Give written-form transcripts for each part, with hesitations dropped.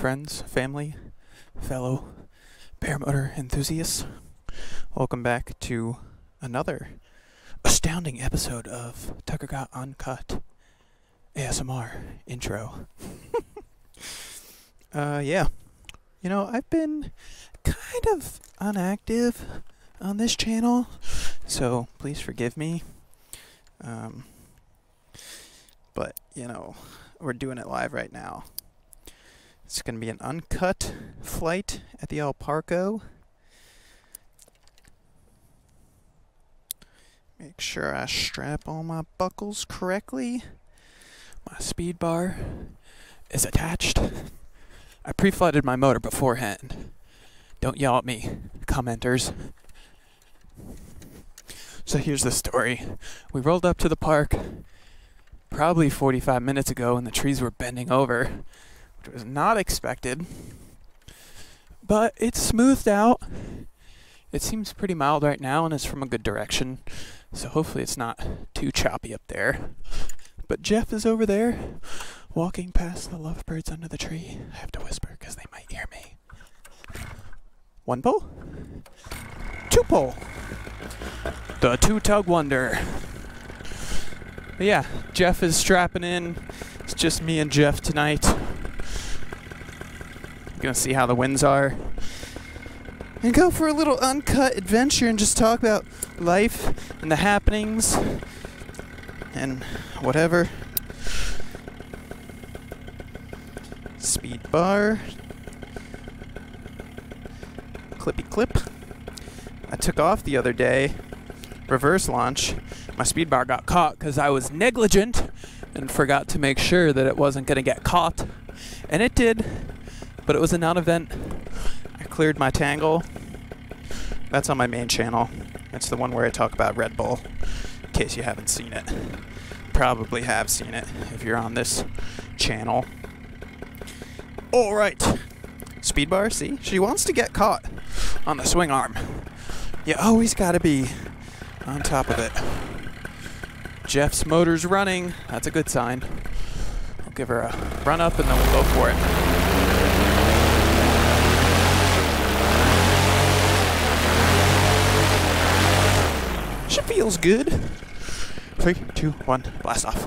friends, family, fellow paramotor enthusiasts. Welcome back to another astounding episode of Tucker Got Uncut ASMR intro. Yeah. You know, I've been kind of inactive on this channel, so please forgive me. But, you know, we're doing it live right now. It's going to be an uncut flight at the El Parco. Make sure I strap all my buckles correctly. My speed bar is attached. I pre-flooded my motor beforehand. Don't yell at me, commenters. So here's the story. We rolled up to the park probably 45 minutes ago and the trees were bending over, which was not expected. But it's smoothed out. It seems pretty mild right now and it's from a good direction. So hopefully it's not too choppy up there. But Jeff is over there, walking past the lovebirds under the tree. I have to whisper because they might hear me. One pole? Two pole. The two-tug wonder. But yeah, Jeff is strapping in. It's just me and Jeff tonight. Gonna see how the winds are. And go for a little uncut adventure and just talk about life and the happenings and whatever. Speed bar. Clippy clip. I took off the other day. Reverse launch. My speed bar got caught because I was negligent and forgot to make sure that it wasn't going to get caught. And it did. But it was a non-event. I cleared my tangle. That's on my main channel. It's the one where I talk about Red Bull, in case you haven't seen it. Probably have seen it if you're on this channel. Alright. Speed bar, see? She wants to get caught on the swing arm. You always gotta be on top of it. Jeff's motor's running. That's a good sign. I'll give her a run up and then we'll go for it. She feels good. 3, 2, 1, blast off.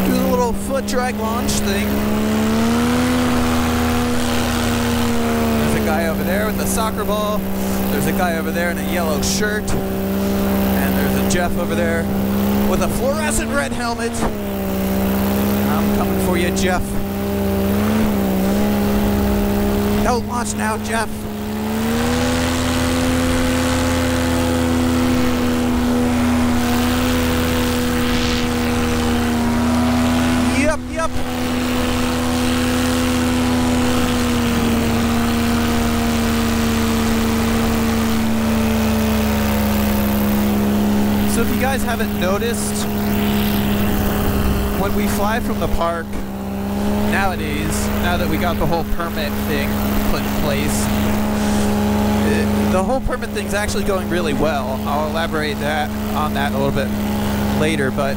Do the little foot drag launch thing. There's a guy over there with a soccer ball. There's a guy over there in a yellow shirt. And there's a Jeff over there with a fluorescent red helmet. I'm coming for you, Jeff. Don't launch now, Jeff. Yep. So if you guys haven't noticed, when we fly from the park nowadays, now that we got the whole permit thing put in place, the whole permit thing's actually going really well. I'll elaborate on that a little bit later, but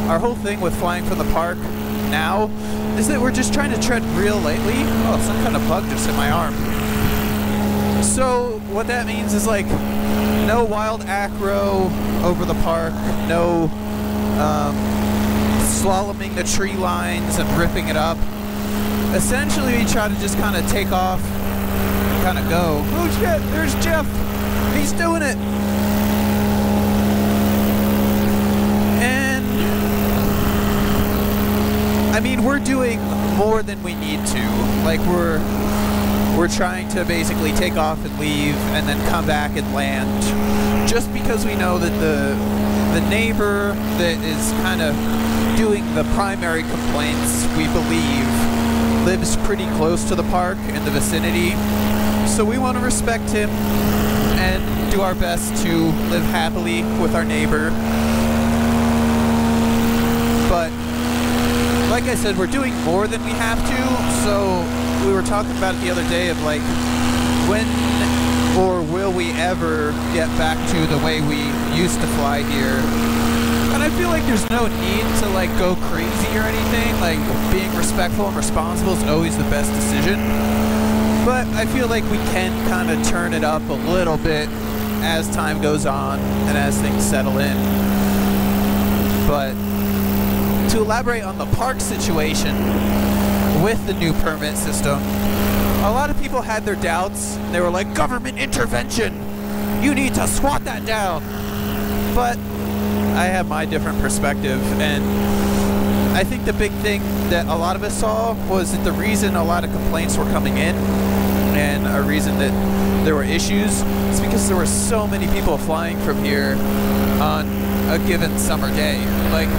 our whole thing with flying from the park now is that we're just trying to tread real lightly. Oh, some kind of bug just hit my arm. So what that means is like no wild acro over the park, no slaloming the tree lines and ripping it up. Essentially, we try to just kind of take off and kind of go. Oh shit, there's Jeff. He's doing it. And I mean, we're doing more than we need to. Like we're trying to basically take off and leave and then come back and land, just because we know that the neighbor that is kind of doing the primary complaints, we believe, lives pretty close to the park in the vicinity. So we want to respect him and do our best to live happily with our neighbor. But like I said, we're doing more than we have to. So we were talking about it the other day of like, when or will we ever get back to the way we used to fly here? And I feel like there's no need to like go crazy or anything. Like being respectful and responsible is always the best decision. But I feel like we can kind of turn it up a little bit as time goes on and as things settle in. But to elaborate on the park situation with the new permit system, a lot of people had their doubts. They were like, government intervention, you need to squat that down. But I have my different perspective, and I think the big thing that a lot of us saw was that the reason a lot of complaints were coming in and a reason that there were issues is because there were so many people flying from here on a given summer day. Like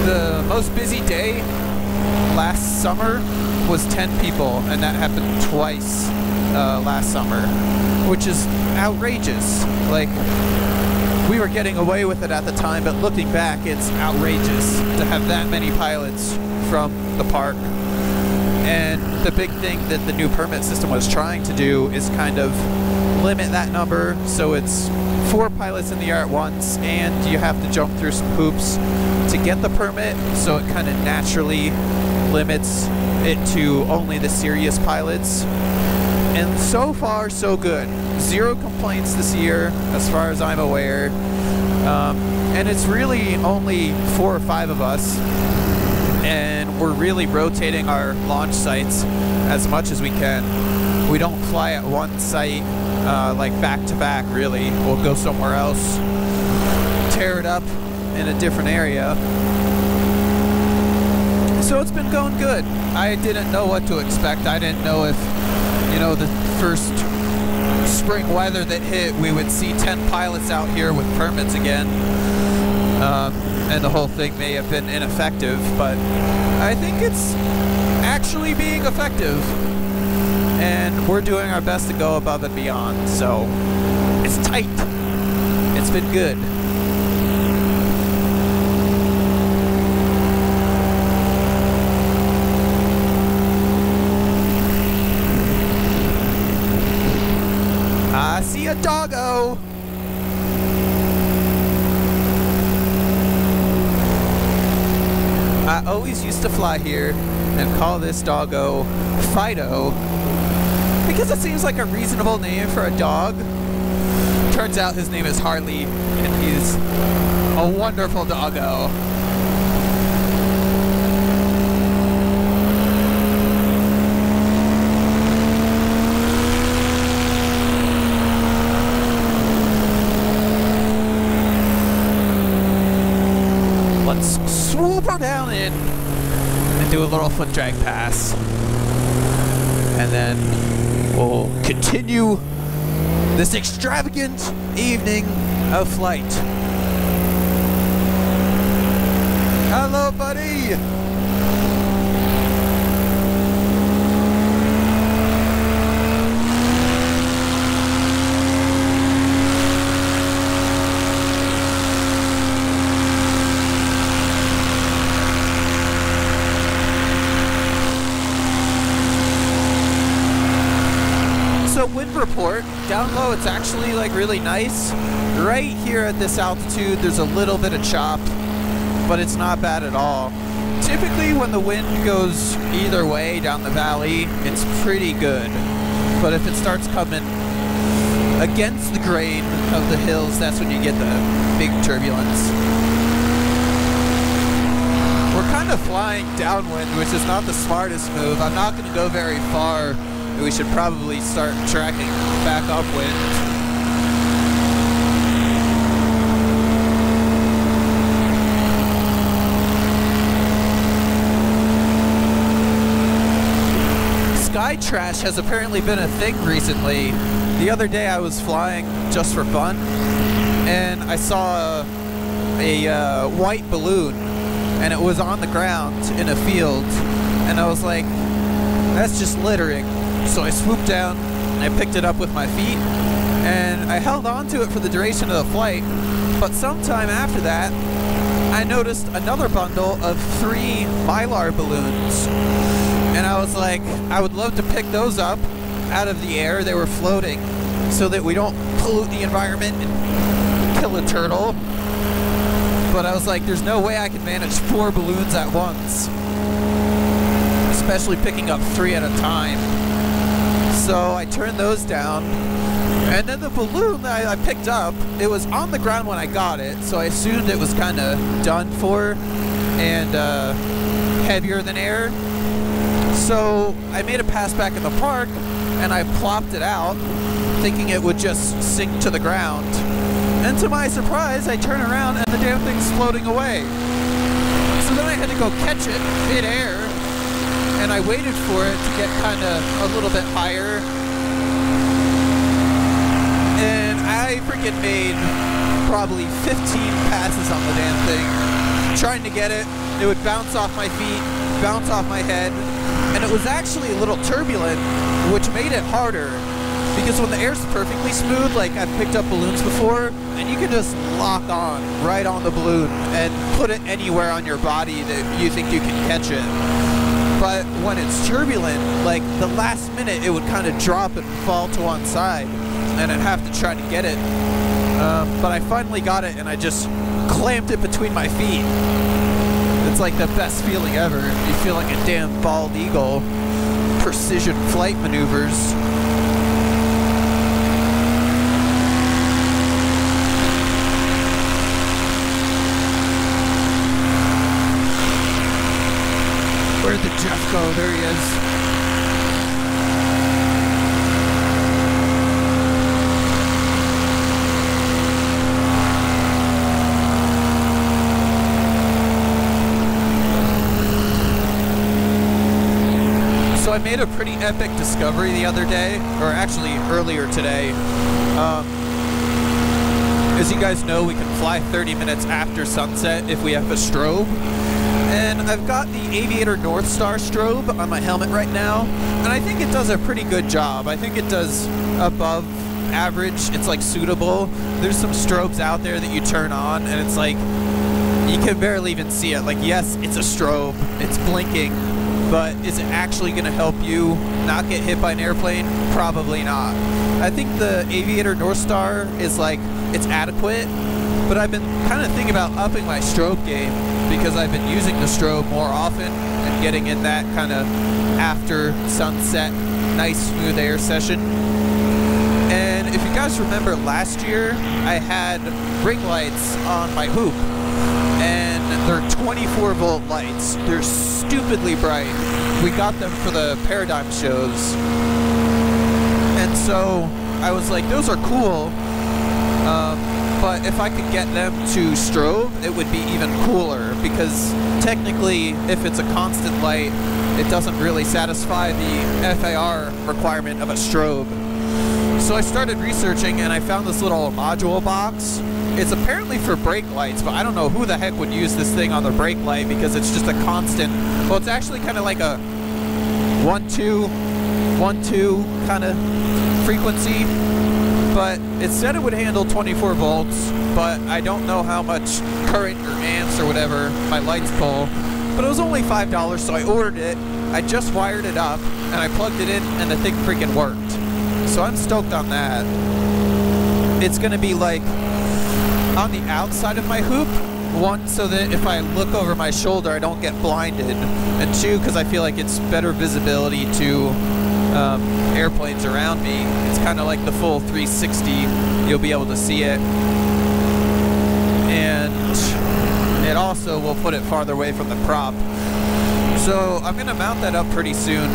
the most busy day last summer was 10 people, and that happened twice last summer, which is outrageous. Like, we were getting away with it at the time, but looking back, it's outrageous to have that many pilots from the park. And the big thing that the new permit system was trying to do is kind of limit that number, so it's 4 pilots in the air at once, and you have to jump through some hoops to get the permit, so it kind of naturally limits it to only the serious pilots. And so far, so good. 0 complaints this year, as far as I'm aware. And it's really only 4 or 5 of us. And we're really rotating our launch sites as much as we can. We don't fly at one site, like back to back, really. We'll go somewhere else, tear it up in a different area. So it's been going good. I didn't know what to expect. I didn't know if, you know, the first spring weather that hit, we would see 10 pilots out here with permits again. And the whole thing may have been ineffective, but I think it's actually being effective. And we're doing our best to go above and beyond. So it's tight. It's been good. I see a doggo. I always used to fly here and call this doggo Fido because it seems like a reasonable name for a dog. Turns out his name is Harley, and he's a wonderful doggo. Let's swoop her down in and do a little foot drag pass. And then we'll continue this extravagant evening of flight. Hello, buddy! So wind report, down low it's actually like really nice. Right here at this altitude there's a little bit of chop, but it's not bad at all. Typically when the wind goes either way down the valley, it's pretty good. But if it starts coming against the grain of the hills, that's when you get the big turbulence. We're kind of flying downwind, which is not the smartest move. I'm not going to go very far. We should probably start tracking back upwind. Sky trash has apparently been a thing recently. The other day I was flying just for fun, and I saw a white balloon, and it was on the ground in a field, and I was like, that's just littering. So I swooped down, and I picked it up with my feet, and I held on to it for the duration of the flight. But sometime after that, I noticed another bundle of 3 Mylar balloons. And I was like, I would love to pick those up out of the air. They were floating so that we don't pollute the environment and kill a turtle. But I was like, there's no way I can manage 4 balloons at once, especially picking up 3 at a time. So I turned those down, and then the balloon that I picked up, it was on the ground when I got it, so I assumed it was kind of done for and heavier than air. So I made a pass back in the park, and I plopped it out, thinking it would just sink to the ground. And to my surprise, I turn around and the damn thing's floating away. So then I had to go catch it mid-air, and I waited for it to get kind of a little bit higher. And I freaking made probably 15 passes on the damn thing, trying to get it. It would bounce off my feet, bounce off my head, and it was actually a little turbulent, which made it harder. Because when the air's perfectly smooth, like I've picked up balloons before, and you can just lock on right on the balloon and put it anywhere on your body that you think you can catch it. But when it's turbulent, like the last minute, it would kind of drop and fall to one side, and I'd have to try to get it. But I finally got it, and I just clamped it between my feet. It's like the best feeling ever. You feel like a damn bald eagle. Precision flight maneuvers. Where'd the Jeff go? There he is. So I made a pretty epic discovery the other day, or actually earlier today. As you guys know, we can fly 30 minutes after sunset if we have a strobe. And I've got the Aviator North Star strobe on my helmet right now, and I think it does a pretty good job. I think it does above average. It's like suitable. There's some strobes out there that you turn on, and it's like you can barely even see it. Like, yes, it's a strobe, it's blinking, but is it actually going to help you not get hit by an airplane? Probably not. I think the Aviator North Star is like, it's adequate, but I've been kind of thinking about upping my strobe game because I've been using the strobe more often and getting in that kind of after sunset, nice smooth air session. And if you guys remember last year, I had ring lights on my hoop, and they're 24 volt lights. They're stupidly bright. We got them for the Paradigm shows. And so I was like, those are cool. But if I could get them to strobe, it would be even cooler, because technically, if it's a constant light, it doesn't really satisfy the FAR requirement of a strobe. So I started researching, and I found this little module box. It's apparently for brake lights, but I don't know who the heck would use this thing on their brake light, because it's just a constant. Well, it's actually kind of like a 1-2, 1-2 kind of frequency. But it said it would handle 24 volts, but I don't know how much current or amps or whatever my lights pull. But it was only $5, so I ordered it. I just wired it up, and I plugged it in, and the thing freaking worked. So I'm stoked on that. It's going to be like on the outside of my hoop, one, so that if I look over my shoulder, I don't get blinded, and two, because I feel like it's better visibility to airplanes around me. It's kind of like the full 360. You'll be able to see it, and it also will put it farther away from the prop. So I'm going to mount that up pretty soon,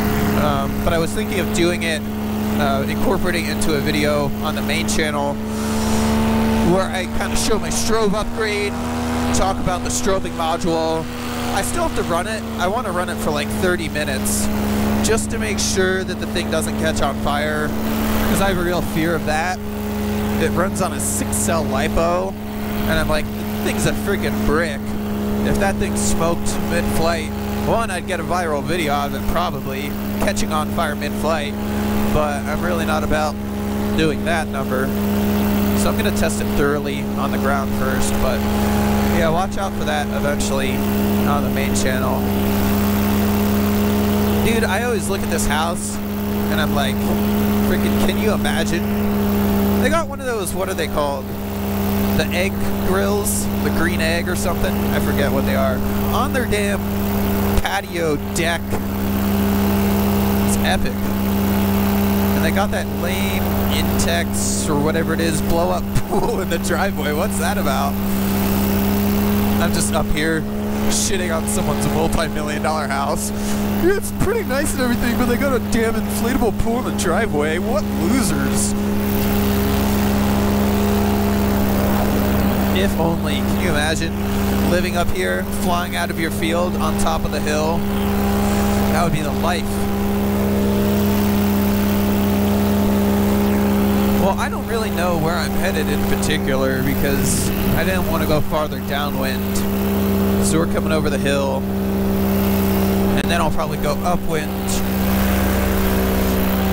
but I was thinking of doing it, incorporating into a video on the main channel where I kind of show my strobe upgrade, talk about the strobing module. I still have to run it. I want to run it for like 30 minutes just to make sure that the thing doesn't catch on fire, because I have a real fear of that. It runs on a 6-cell LiPo, and I'm like, the thing's a freaking brick. If that thing smoked mid-flight, one, I'd get a viral video out of it, probably, catching on fire mid-flight, but I'm really not about doing that number. So I'm going to test it thoroughly on the ground first, but yeah, watch out for that eventually on the main channel. Dude, I always look at this house, and I'm like, freaking, can you imagine? They got one of those, what are they called? The egg grills, the green egg or something, I forget what they are, on their damn patio deck. It's epic. And they got that lame Intex or whatever it is blow up pool in the driveway. What's that about? I'm just up here shitting on someone's multi-million-dollar house. Yeah, it's pretty nice and everything, but they got a damn inflatable pool in the driveway. What losers. If only. Can you imagine living up here, flying out of your field on top of the hill? That would be the life. Well, I don't really know where I'm headed in particular because I didn't want to go farther downwind. So we're coming over the hill, and then I'll probably go upwind.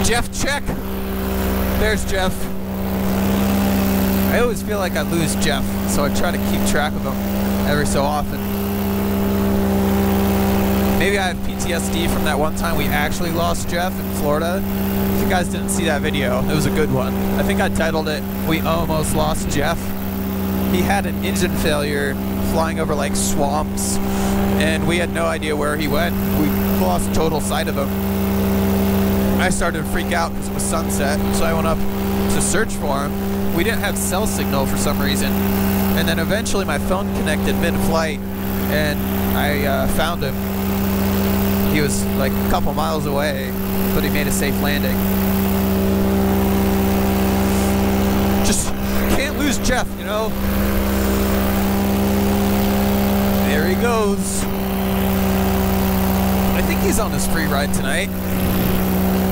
Jeff, check! There's Jeff. I always feel like I lose Jeff, so I try to keep track of him every so often. Maybe I have PTSD from that one time we actually lost Jeff in Florida. If you guys didn't see that video, it was a good one. I think I titled it, "We Almost Lost Jeff." He had an engine failure flying over like swamps, and we had no idea where he went. We lost total sight of him. I started to freak out because it was sunset, so I went up to search for him. We didn't have cell signal for some reason, and then eventually my phone connected mid-flight, and I found him. He was like a couple miles away, but he made a safe landing. Just can't lose Jeff, you know? There he goes. I think he's on his free ride tonight.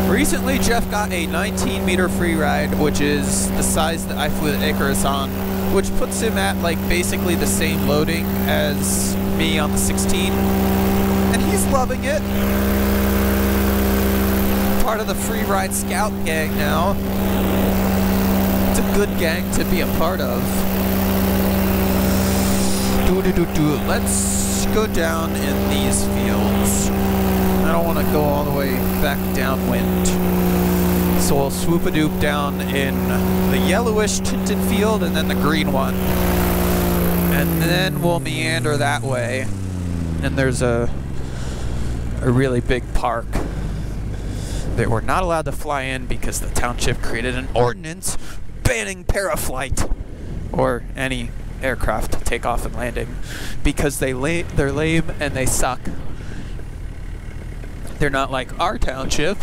Recently, Jeff got a 19-meter free ride, which is the size that I flew the Icarus on, which puts him at like basically the same loading as me on the 16. And he's loving it. Part of the free ride scout gang now. It's a good gang to be a part of. Let's go down in these fields. I don't want to go all the way back downwind. So we'll swoop-a-doop down in the yellowish tinted field and then the green one. And then we'll meander that way. And there's a really big park that we're not allowed to fly in because the township created an ordinance banning paraflight or any aircraft takeoff and landing because they're lame and they suck. They're not like our township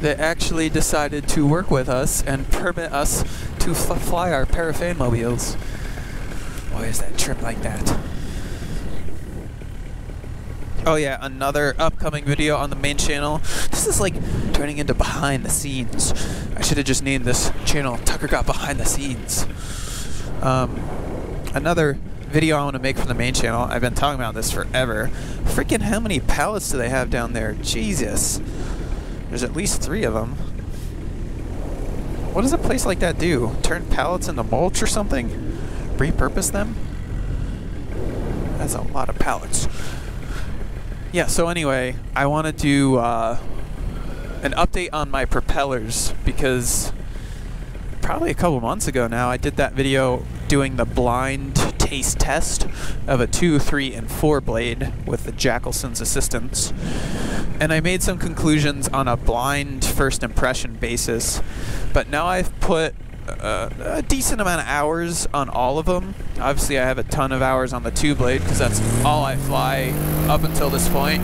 that actually decided to work with us and permit us to fly our parafanmobiles. Why is that trim like that? Oh yeah, another upcoming video on the main channel. This is like turning into behind the scenes. I should have just named this channel Tucker Got Behind the Scenes. Another video I want to make for the main channel. I've been talking about this forever. Freaking how many pallets do they have down there? Jesus. There's at least 3 of them. What does a place like that do? Turn pallets into mulch or something? Repurpose them? That's a lot of pallets. Yeah, so anyway, I want to do an update on my propellers because probably a couple months ago now I did that video doing the blind taste test of a 2, 3, and 4 blade with the Jackelsen's assistance, and I made some conclusions on a blind first impression basis, but now I've put a decent amount of hours on all of them. Obviously I have a ton of hours on the 2 blade because that's all I fly up until this point,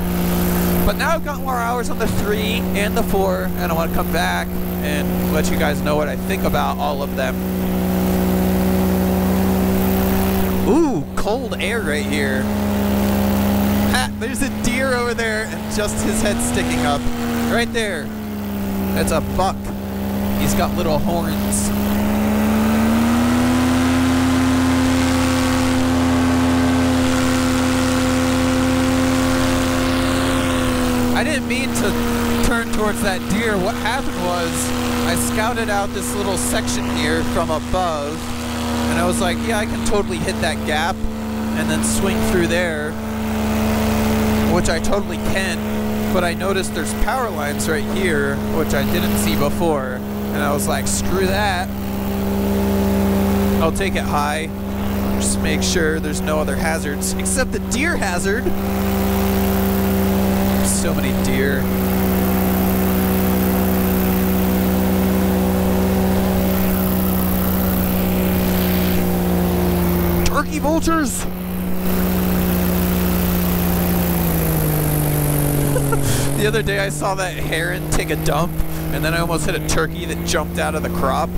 but now I've got more hours on the 3 and the 4, and I want to come back and let you guys know what I think about all of them. Ooh, cold air right here. Ah, there's a deer over there and just his head sticking up. Right there. That's a buck. He's got little horns. I didn't mean to turn towards that deer. What happened was I scouted out this little section here from above, and I was like, yeah, I can totally hit that gap and then swing through there, which I totally can. but I noticed there's power lines right here, which I didn't see before, and I was like, screw that. I'll take it high, just make sure there's no other hazards, except the deer hazard. So many deer. Turkey vultures! The other day I saw that heron take a dump, and then I almost hit a turkey that jumped out of the crop.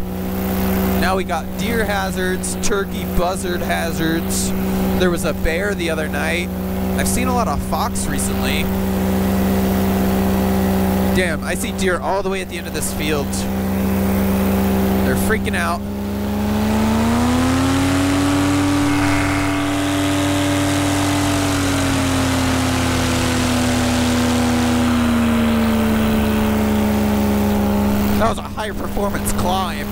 Now we got deer hazards, turkey buzzard hazards. There was a bear the other night. I've seen a lot of fox recently. Damn, I see deer all the way at the end of this field. They're freaking out. That was a high performance climb.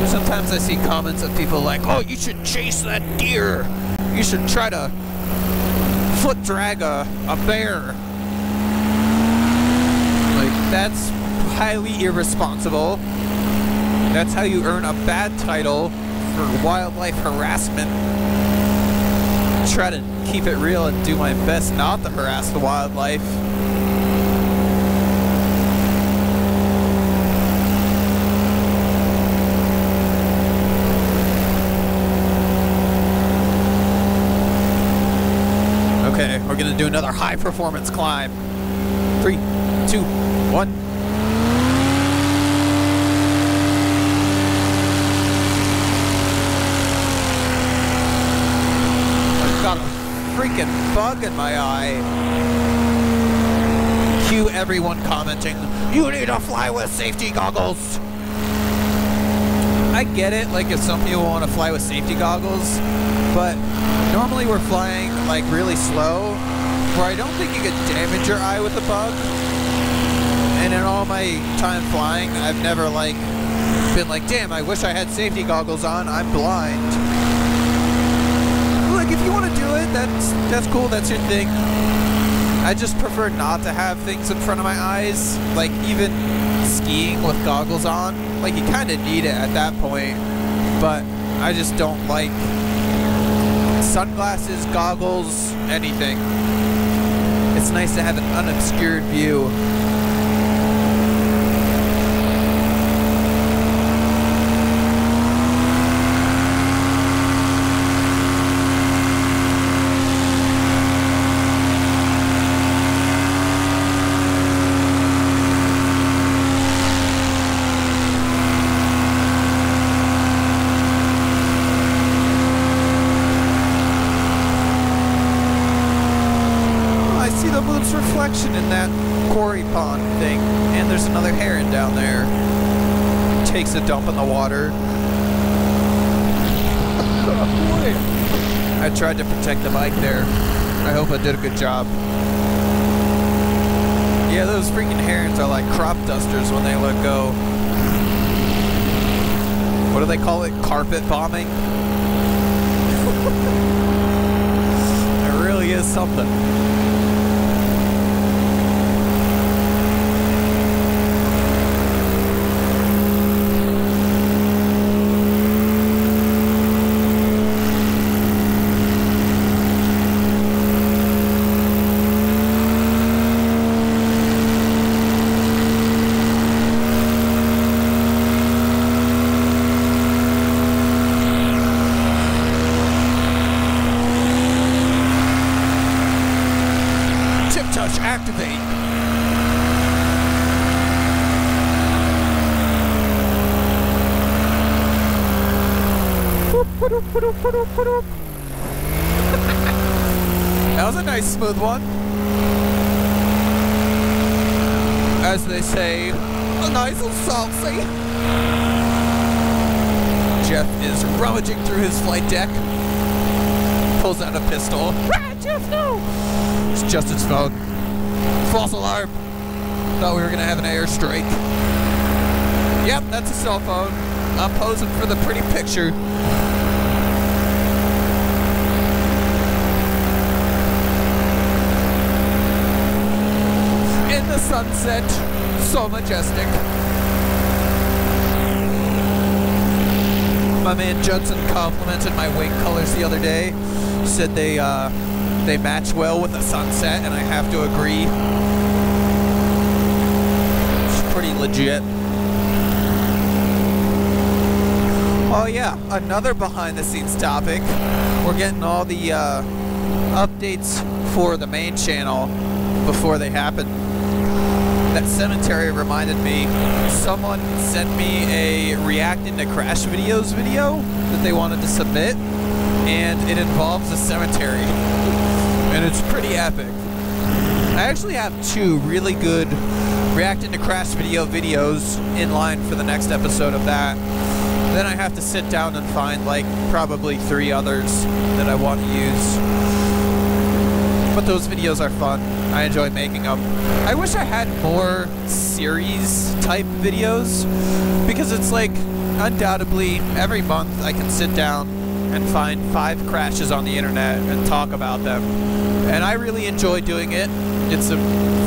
Sometimes I see comments of people like, oh, you should chase that deer. You should try to foot drag a bear. Like, that's highly irresponsible. That's how you earn a bad title for wildlife harassment. Try to keep it real and do my best not to harass the wildlife. Okay, we're gonna do another high performance climb. 3, 2, 1. I've got a freaking bug in my eye. Cue everyone commenting, you need to fly with safety goggles. I get it, like if some people want to fly with safety goggles, but normally we're flying like really slow, where I don't think you could damage your eye with a bug. And in all my time flying, I've never like been like, damn, I wish I had safety goggles on, I'm blind. Like, if you want to do it, that's cool, that's your thing. I just prefer not to have things in front of my eyes, like even skiing with goggles on. Like, you kind of need it at that point, but I just don't like sunglasses, goggles, anything. It's nice to have an unobscured view. Reflection in that quarry pond thing, and there's another heron down there. Takes a dump in the water. I tried to protect the bike there. I hope I did a good job. Yeah, those freaking herons are like crop dusters when they let go. What do they call it? Carpet bombing? It really is something. Activate. That was a nice smooth one. As they say, a nice and saucy. Jeff is rummaging through his flight deck. Pulls out a pistol. Ah, Jeff, no! It's Justin's phone. False alarm. Thought we were gonna have an airstrike. Yep, that's a cell phone. I'm posing for the pretty picture. In the sunset, so majestic. My man Judson complimented my wing colors the other day. Said they match well with the sunset, and I have to agree. It's pretty legit. Oh yeah, another behind-the-scenes topic. We're getting all the updates for the main channel before they happen. That cemetery reminded me, someone sent me a reacting to crash videos video that they wanted to submit, and it involves a cemetery, and it's pretty epic. I actually have 2 really good reacting to crash videos in line for the next episode of that. Then I have to sit down and find like probably 3 others that I want to use. But those videos are fun. I enjoy making them. I wish I had more series type videos, because it's like undoubtedly every month I can sit down and find 5 crashes on the internet and talk about them. And I really enjoy doing it. It's a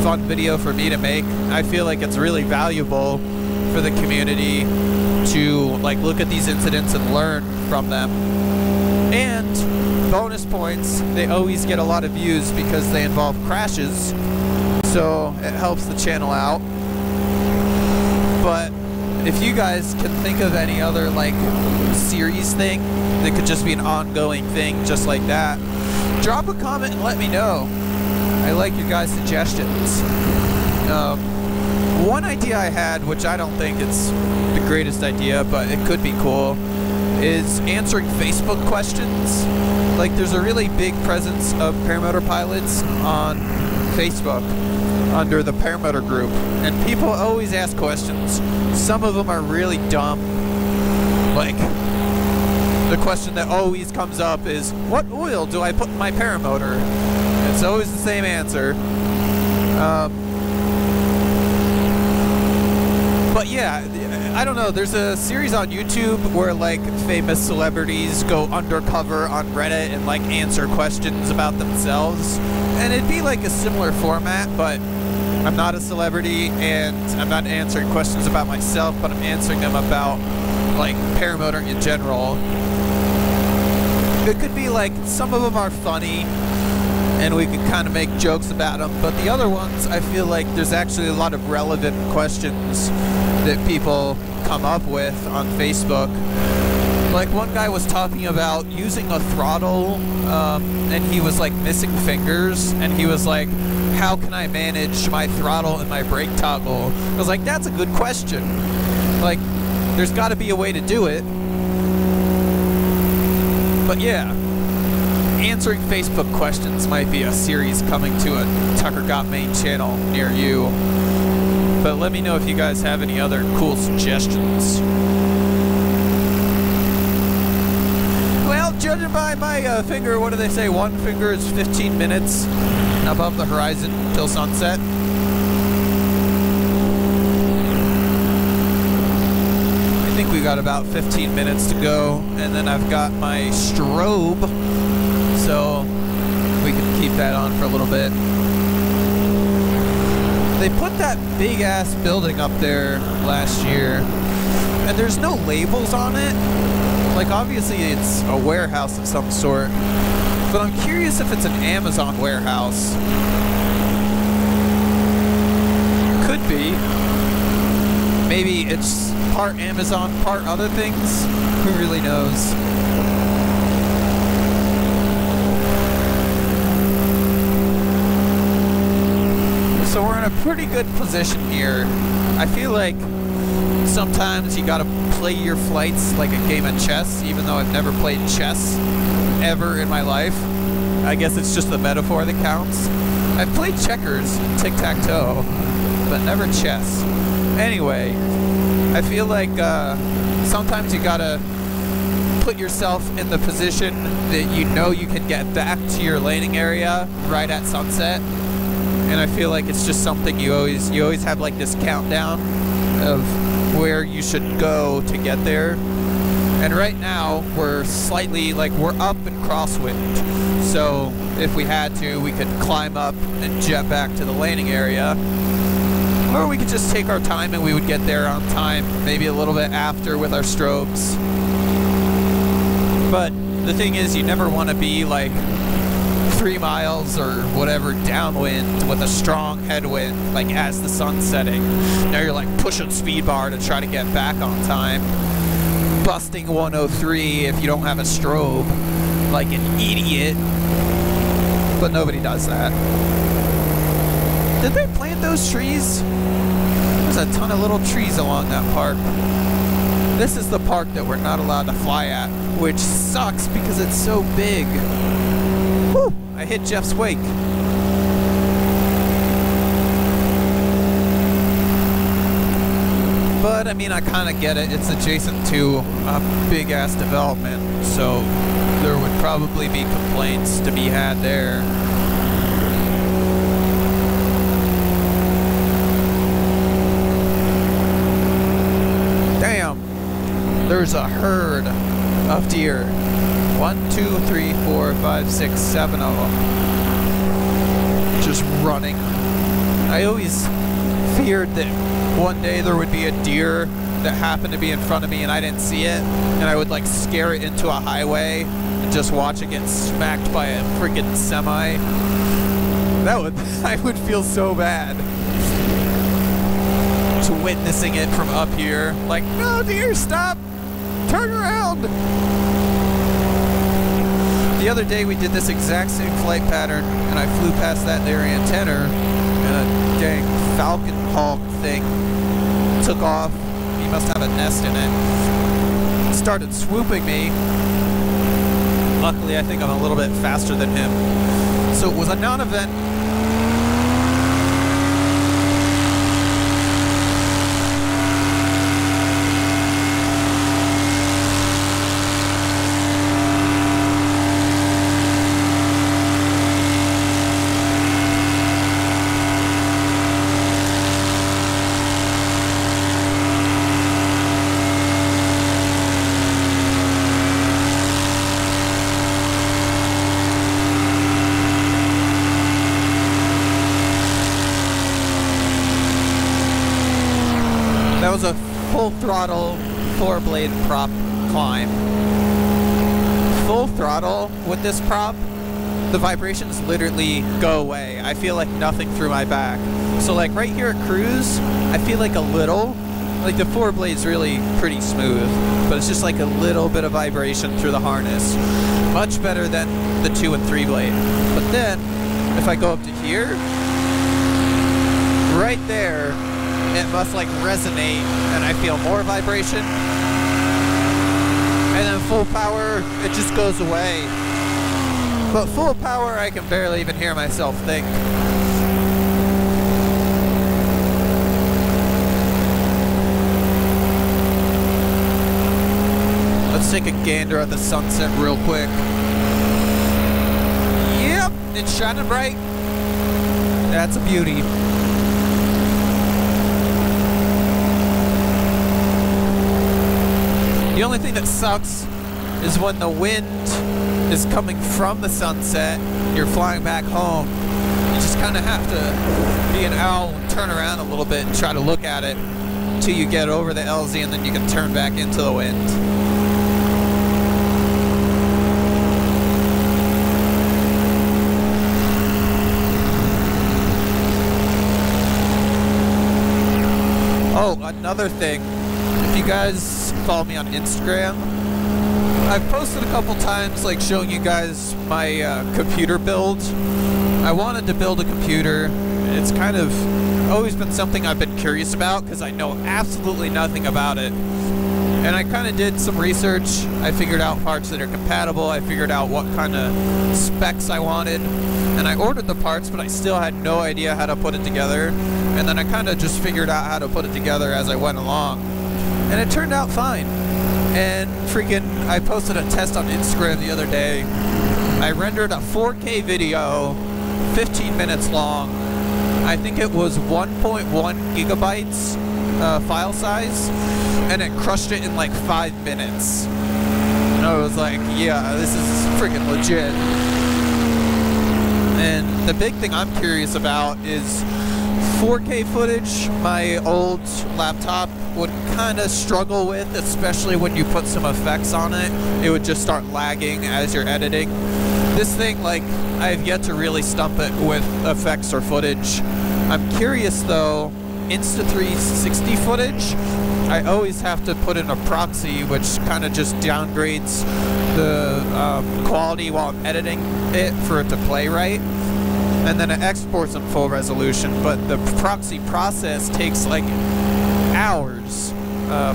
fun video for me to make. I feel like it's really valuable for the community to like look at these incidents and learn from them. And bonus points, they always get a lot of views because they involve crashes, so it helps the channel out. But if you guys can think of any other like series thing that could just be an ongoing thing just like that, drop a comment and let me know. I like your guys' suggestions. One idea I had, which I don't think it's the greatest idea, but it could be cool, is answering Facebook questions. Like, there's a really big presence of paramotor pilots on Facebook under the paramotor group, and people always ask questions. Some of them are really dumb. Like, the question that always comes up is, what oil do I put in my paramotor? It's always the same answer. But yeah, I don't know, there's a series on YouTube where like famous celebrities go undercover on Reddit and like answer questions about themselves, and it'd be like a similar format, but I'm not a celebrity and I'm not answering questions about myself, but I'm answering them about like paramotoring in general. It could be like, some of them are funny and we can kind of make jokes about them, but the other ones, I feel like there's actually a lot of relevant questions that people come up with on Facebook. Like, one guy was talking about using a throttle, and he was like missing fingers, and he was like, how can I manage my throttle and my brake toggle? I was like, that's a good question. Like, there's got to be a way to do it. But yeah, answering Facebook questions might be a series coming to a Tucker Got Main channel near you. But let me know if you guys have any other cool suggestions. Well, judging by my finger, what do they say? One finger is 15 minutes above the horizon till sunset. I think we got about 15 minutes to go, and then I've got my strobe, so we can keep that on for a little bit. They put that big ass building up there last year, and there's no labels on it. Like, obviously it's a warehouse of some sort, but I'm curious if it's an Amazon warehouse. Could be. Maybe it's part Amazon, part other things. Who really knows? So we're in a pretty good position here. I feel like sometimes you gotta play your flights like a game of chess, even though I've never played chess ever in my life. I guess it's just the metaphor that counts. I've played checkers and tic-tac-toe, but never chess. Anyway, I feel like sometimes you gotta put yourself in the position that you know you can get back to your landing area right at sunset. And I feel like it's just something you always have like this countdown of where you should go to get there. And right now, we're slightly, like, we're up in crosswind. So if we had to, we could climb up and jet back to the landing area. Or we could just take our time and we would get there on time, maybe a little bit after with our strobes. But the thing is, you never want to be like 3 miles or whatever downwind with a strong headwind, like as the sun's setting. Now you're like pushing speed bar to try to get back on time, busting 103 if you don't have a strobe, like an idiot. But nobody does that. Did they plant those trees? There's a ton of little trees along that park. This is the park that we're not allowed to fly at, which sucks because it's so big. Whew, I hit Jeff's wake. But I mean, I kind of get it. It's adjacent to a big ass development, so there would probably be complaints to be had there. There's a herd of deer. 1, 2, 3, 4, 5, 6, 7 of them. Just running. I always feared that one day there would be a deer that happened to be in front of me and I didn't see it, and I would like scare it into a highway and just watch it get smacked by a freaking semi. I would feel so bad. Just witnessing it from up here. Like, no deer, stop! Turn around! The other day we did this exact same flight pattern and I flew past that there antenna and a dang falcon hawk thing took off. He must have a nest in it. Started swooping me. Luckily I think I'm a little bit faster than him. So it was a non-event. That was a full throttle 4-blade prop climb. Full throttle with this prop, the vibrations literally go away. I feel like nothing through my back. So like right here at cruise, I feel like a little, like the 4-blade's really pretty smooth, but it's just like a little bit of vibration through the harness. Much better than the 2 and 3 blade. But then, if I go up to here, right there, it must like resonate and I feel more vibration. And then full power, it just goes away. But full power, I can barely even hear myself think. Let's take a gander at the sunset real quick. Yep, it's shining bright. That's a beauty. The only thing that sucks is when the wind is coming from the sunset, you're flying back home. You just kind of have to be an owl and turn around a little bit and try to look at it until you get over the LZ, and then you can turn back into the wind. Oh, another thing. If you guys follow me on Instagram, I've posted a couple times like showing you guys my computer build. I wanted to build a computer. It's kind of always been something I've been curious about because I know absolutely nothing about it. And I kind of did some research. I figured out parts that are compatible. I figured out what kind of specs I wanted. And I ordered the parts, but I still had no idea how to put it together. And then I kind of just figured out how to put it together as I went along. And it turned out fine. And freaking, I posted a test on Instagram the other day. I rendered a 4K video, 15 minutes long. I think it was 1.1 gigabytes file size, and it crushed it in like 5 minutes. And I was like, yeah, this is freaking legit. And the big thing I'm curious about is 4K footage. My old laptop would kind of struggle with, especially when you put some effects on it. It would just start lagging as you're editing. This thing, like, I've yet to really stump it with effects or footage. I'm curious though, Insta360 footage, I always have to put in a proxy, which kind of just downgrades the quality while I'm editing it for it to play right. And then it exports in full resolution, but the proxy process takes like hours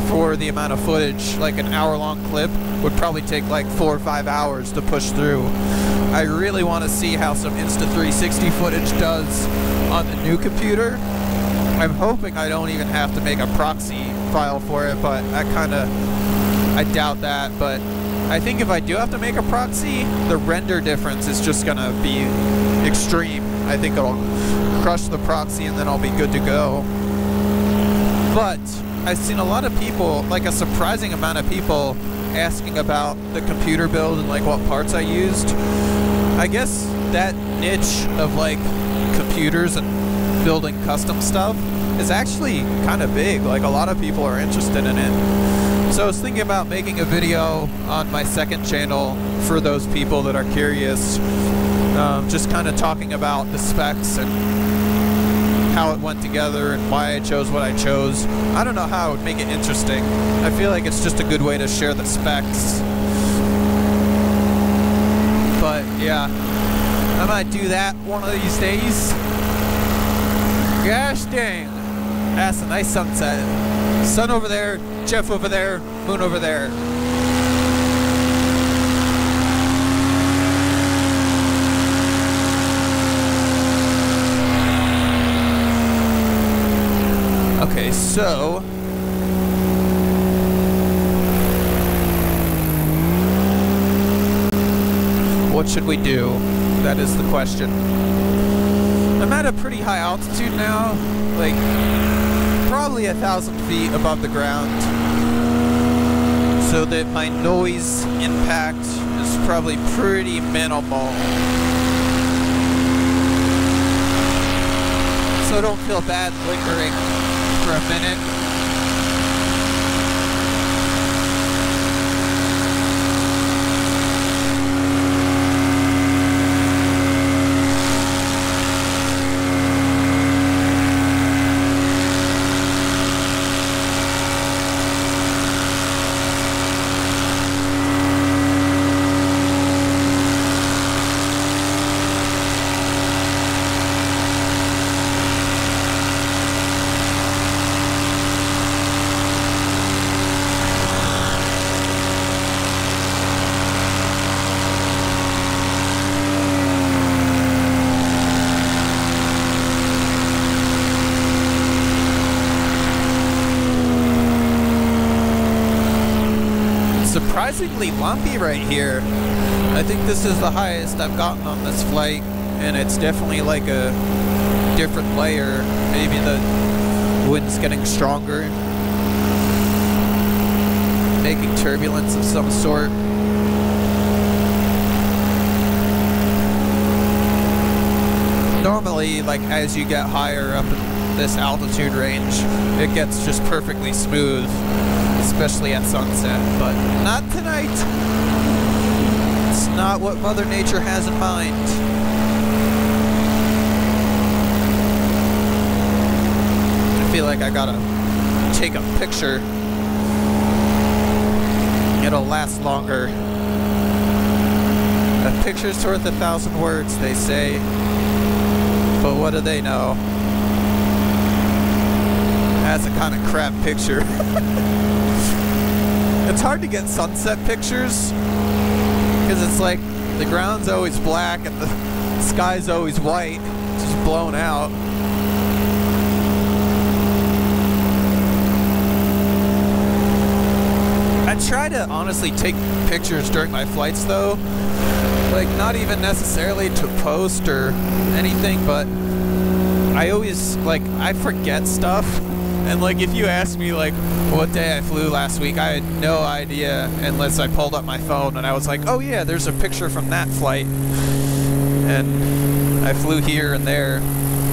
for the amount of footage. Like an hour-long clip would probably take like 4 or 5 hours to push through. I really want to see how some Insta360 footage does on the new computer. I'm hoping I don't even have to make a proxy file for it, but I doubt that. But I think if I do have to make a proxy, the render difference is just gonna be extreme. I think it'll crush the proxy and then I'll be good to go. But I've seen a lot of people, like a surprising amount of people, asking about the computer build and like what parts I used. I guess that niche of like computers and building custom stuff is actually kind of big. Like a lot of people are interested in it. So I was thinking about making a video on my second channel for those people that are curious, just kind of talking about the specs and how it went together and why I chose what I chose. I don't know how I would make it interesting. I feel like it's just a good way to share the specs. But yeah, I might do that one of these days. Gosh dang, that's a nice sunset. Sun over there, Jeff over there, moon over there. Okay, so what should we do? That is the question. I'm at a pretty high altitude now, like probably 1,000 feet above the ground, so that my noise impact is probably pretty minimal. So don't feel bad lingering for a minute. Surprisingly lumpy right here. I think this is the highest I've gotten on this flight, and it's definitely like a different layer. Maybe the wind's getting stronger, making turbulence of some sort. Normally, like as you get higher up in this altitude range, it gets just perfectly smooth, especially at sunset, but not tonight. It's not what Mother Nature has in mind. I feel like I gotta take a picture. It'll last longer. A picture's worth 1,000 words, they say. But what do they know? That's a kind of crap picture. It's hard to get sunset pictures because it's like the ground's always black and the sky's always white, just blown out. I try to honestly take pictures during my flights though, like not even necessarily to post or anything, but I always, like, I forget stuff And like, if you asked me like what day I flew last week, I had no idea unless I pulled up my phone and I was like, oh yeah, there's a picture from that flight. And I flew here and there.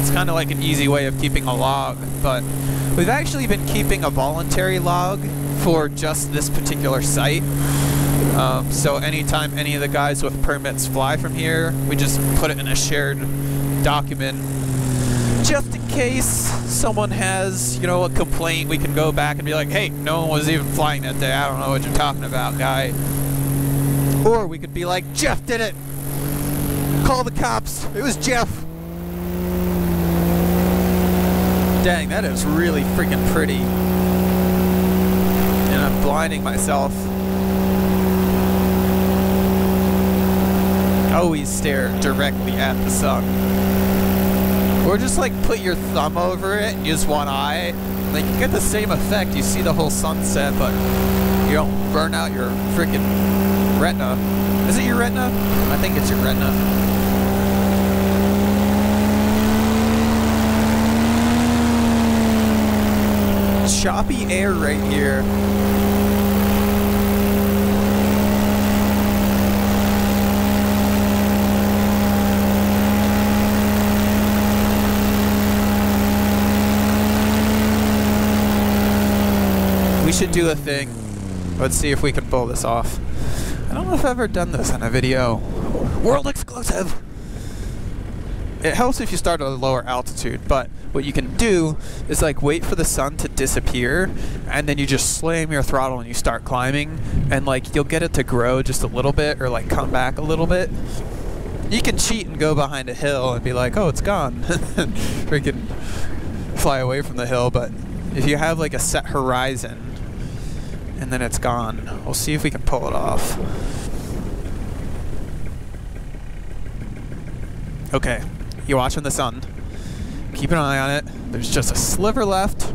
It's kind of like an easy way of keeping a log, but we've actually been keeping a voluntary log for just this particular site. So anytime any of the guys with permits fly from here, we just put it in a shared document. Just in case someone has, you know, a complaint, we can go back and be like, hey, no one was even flying that day. I don't know what you're talking about, guy. Or we could be like, Jeff did it. Call the cops. It was Jeff. Dang, that is really freaking pretty. And I'm blinding myself. Always stare directly at the sun. Or just like put your thumb over it and use one eye. Like, you get the same effect. You see the whole sunset, but you don't burn out your freaking retina. Is it your retina? I think it's your retina. Choppy air right here. We should do a thing. Let's see if we can pull this off. I don't know if I've ever done this on a video. World exclusive! It helps if you start at a lower altitude, but what you can do is like wait for the sun to disappear, and then you just slam your throttle and you start climbing, and like you'll get it to grow just a little bit or like come back a little bit. You can cheat and go behind a hill and be like, oh, it's gone. Freaking fly away from the hill, but if you have like a set horizon and then it's gone, we'll see if we can pull it off. Okay, you're watching the sun. Keep an eye on it. There's just a sliver left.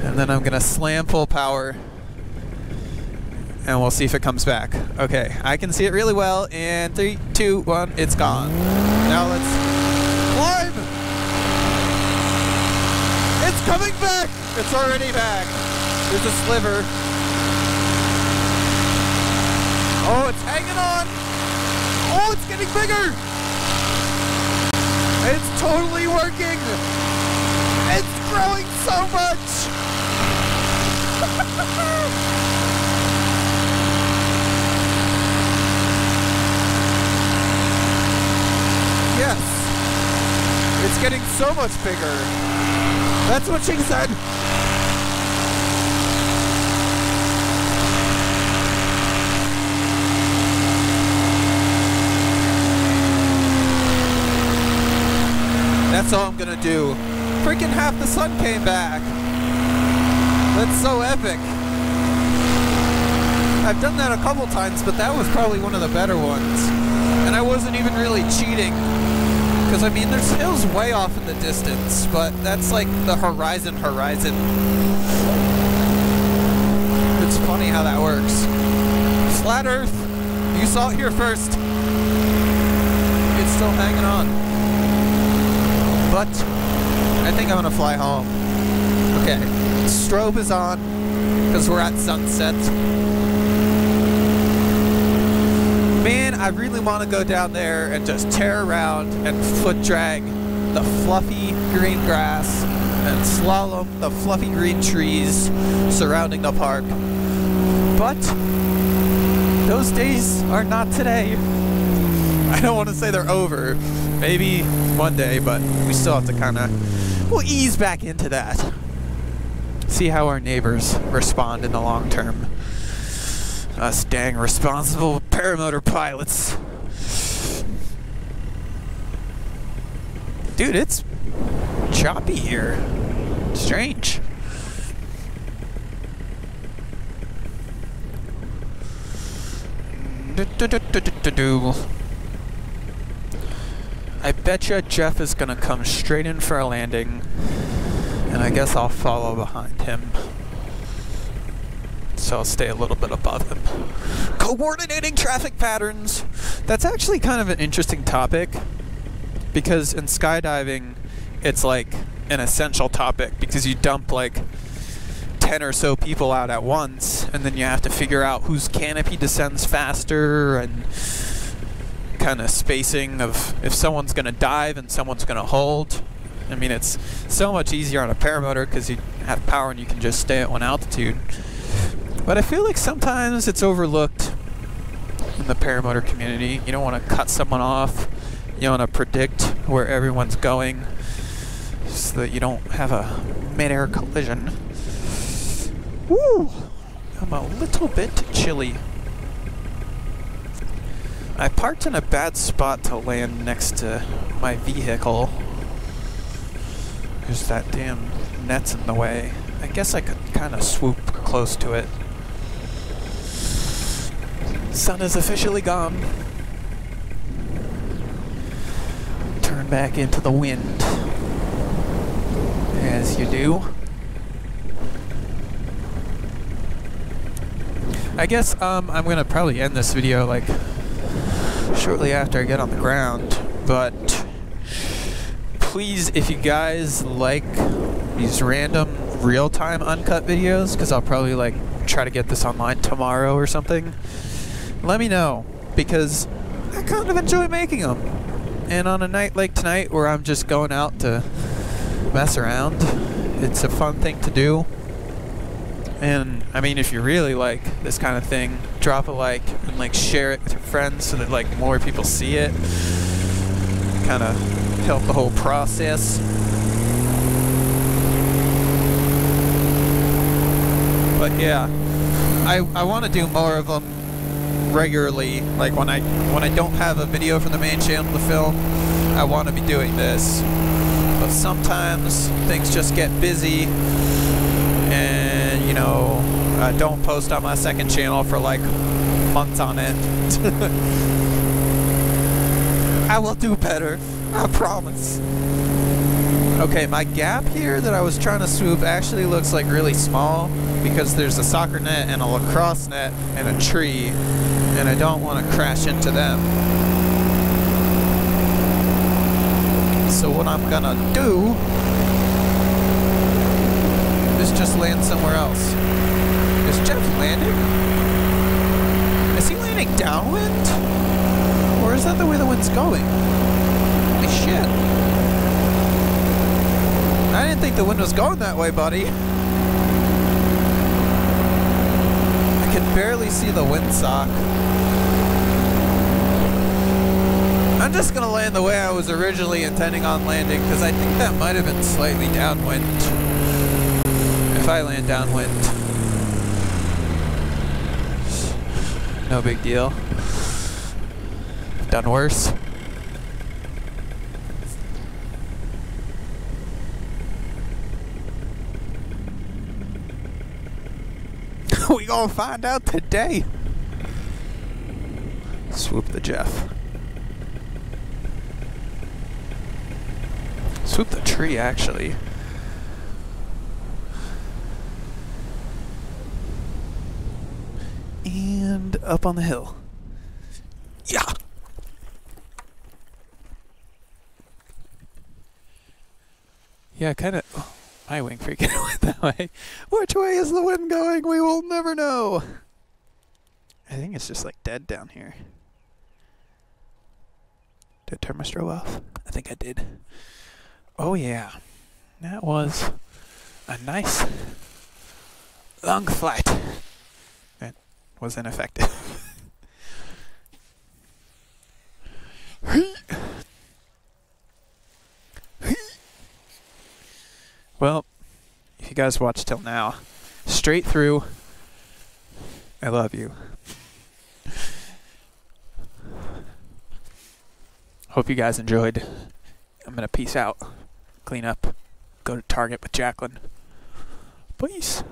And then I'm gonna slam full power and we'll see if it comes back. Okay, I can see it really well. In 3, 2, 1, it's gone. Now let's climb! It's coming back! It's already back. There's a sliver. Oh, it's hanging on! Oh, it's getting bigger! It's totally working! It's growing so much! Yes! It's getting so much bigger! That's what she said! That's all I'm gonna do. Freaking half the sun came back. That's so epic. I've done that a couple times, but that was probably one of the better ones. And I wasn't even really cheating. Because I mean, there's hills way off in the distance, but that's like the horizon. It's funny how that works. Flat Earth, you saw it here first. It's still hanging on. But I think I'm gonna fly home. Okay, strobe is on because we're at sunset. Man, I really want to go down there and just tear around and foot drag the fluffy green grass and slalom the fluffy green trees surrounding the park. But those days are not today. I don't want to say they're over. Maybe one day, but we still have to we'll ease back into that. See how our neighbors respond in the long term. Us dang responsible paramotor pilots. Dude, it's choppy here. Strange. I betcha Jeff is gonna come straight in for a landing, and I guess I'll follow behind him. So I'll stay a little bit above him. Coordinating traffic patterns! That's actually kind of an interesting topic, because in skydiving, it's like an essential topic because you dump like 10 or so people out at once, and then you have to figure out whose canopy descends faster and kind of spacing of if someone's going to dive and someone's going to hold. I mean, it's so much easier on a paramotor because you have power and you can just stay at one altitude. But I feel like sometimes it's overlooked in the paramotor community. You don't want to cut someone off. You want to predict where everyone's going so that you don't have a mid-air collision. Woo! I'm a little bit chilly. I parked in a bad spot to land next to my vehicle. There's that damn net's in the way. I guess I could kind of swoop close to it. Sun is officially gone. Turn back into the wind. As you do. I guess I'm gonna probably end this video like shortly after I get on the ground, but please, if you guys like these random real-time uncut videos, because I'll probably like try to get this online tomorrow or something, let me know, because I kind of enjoy making them. And on a night like tonight where I'm just going out to mess around, it's a fun thing to do. And I mean, if you really like this kind of thing, drop a like and like share it with your friends so that like more people see it. Kind of help the whole process. But yeah, I want to do more of them regularly. Like when I don't have a video from the main channel to film, I want to be doing this. But sometimes things just get busy, and you know, I don't post on my second channel for like months on end. I will do better, I promise. Okay, my gap here that I was trying to swoop actually looks like really small because there's a soccer net and a lacrosse net and a tree, and I don't want to crash into them. So what I'm gonna do is just land somewhere else. Is Jeff landing? Is he landing downwind? Or is that the way the wind's going? Holy shit. I didn't think the wind was going that way, buddy. I can barely see the windsock. I'm just gonna land the way I was originally intending on landing, because I think that might have been slightly downwind. If I land downwind. No big deal. Done worse. We gonna find out today. Swoop the Jeff. Swoop the tree, actually. And up on the hill. Yeah. Yeah, kind of. Oh, my wing freaking went that way. Which way is the wind going? We will never know. I think it's just like dead down here. Did I turn my strobe off? I think I did. Oh yeah, that was a nice long flight. It was ineffective. Well, if you guys watched till now, straight through, I love you. Hope you guys enjoyed. I'm gonna peace out, clean up, go to Target with Jacqueline. Peace.